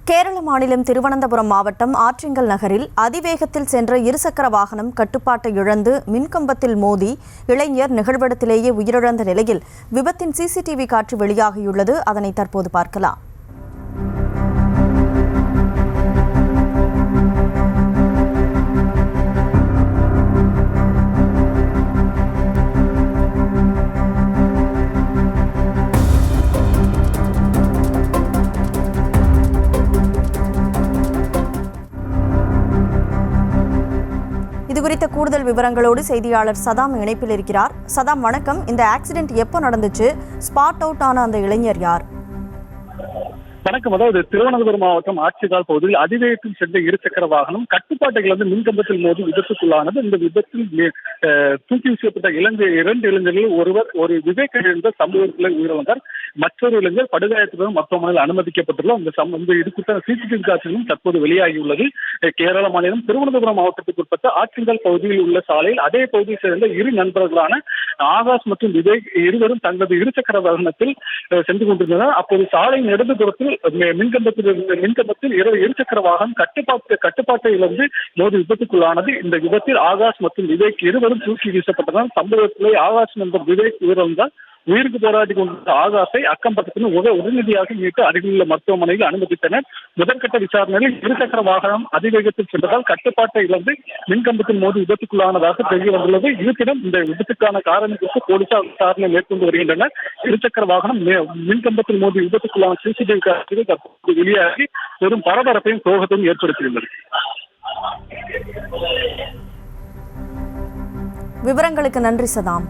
கேரள மாநிலம் திருவனந்தபுரம் மாவட்டம் ஆற்றிங்கல் நகரில் அதிவேகத்தில் சென்ற இருசக்கர வாகனம் கட்டுப்பாட்டை இழந்து மின்கம்பத்தில் மோதி இளைஞர் நிகழ்விடத்திலேயே உயிரிழந்த நிலையில் விபத்தின் சிசிடிவி காட்சி வெளியாகியுள்ளது. அதனை தற்போது பார்க்கலாம். இதுகுறித்த கூடுதல் விவரங்களோடு செய்தியாளர் சதாம் இணைப்பில் இருக்கிறார். சதாம், வணக்கம். இந்த ஆக்சிடென்ட் எப்போ நடந்துச்சு? ஸ்பாட் அவுட் ஆன அந்த இளைஞர் யார்? வணக்கம். அதாவது திருவனந்தபுரம் மாவட்டம் ஆட்சிகால் பகுதியில் அதிவேகத்தில் சென்ற இருசக்கர வாகனம் கட்டுப்பாட்டுகள் வந்து மின்கம்பத்தில் மோதி விபத்துக்குள்ளானது. இந்த விபத்தில் தூக்கி வீசப்பட்ட இரண்டு இளைஞர்கள் ஒருவர் ஒரு விவேக் என்ற சம்பவத்தில் உயிரிழந்தார். மற்றொரு இளைஞர் படுகாயத்துடன் மருத்துவமனையில் அனுமதிக்கப்பட்டுள்ளார். இந்த இது குறித்த சிசிடிவி காட்சிகளும் தற்போது வெளியாகியுள்ளது. கேரள மாநிலம் திருவனந்தபுரம் மாவட்டத்துக்கு உட்பட்ட ஆட்சிகால் பகுதியில் உள்ள சாலையில் அதே பகுதியை சேர்ந்த இரு நண்பர்களான ஆகாஷ் மற்றும் விவேக் இருவரும் தங்களது இருசக்கர வாகனத்தில் சென்று கொண்டிருந்தனர். அப்போது சாலையின் இடதுபுறத்தில் மின்கம்பத்தில் இருசக்கர வாகனம் கட்டுப்பாட்டை இழந்து மோதி விபத்துக்குள்ளானது. இந்த விபத்தில் ஆகாஷ் மற்றும் விவேக் இருவரும் தூக்கி வீசப்பட்டனர். சம்பவத்திலே ஆகாஷ் நண்பர் விவேக் உயிரிழந்தார். உயிருக்கு போராடி கொண்ட ஆகாஷை அக்கம் பக்கத்தினர் உடனடியாக மீட்டு அருகிலுள்ள மருத்துவமனையில் அனுமதித்தனர். முதற்கட்ட விசாரணையில் இருசக்கர வாகனம் அதிவேகத்தில் சென்றதால் கட்டுப்பாட்டை இழந்து மின்கம்பத்தில் மோதி விபத்துக்குள்ளானதாக தெரிய வந்துள்ளது. இருப்பினும் இந்த விபத்துக்கான காரணம் குறித்து போலீசார் விசாரணை மேற்கொண்டு வருகின்றனர். இருசக்கர வாகனம் மின்கம்பத்தில் மோதி விபத்துக்குள்ளான சிசிடிவி காட்சிகள் தற்போது வெளியாகி பெரும் பரபரப்பையும் சோகத்தையும் ஏற்படுத்தியுள்ளது. விவரங்களுக்கு நன்றி சதாம்.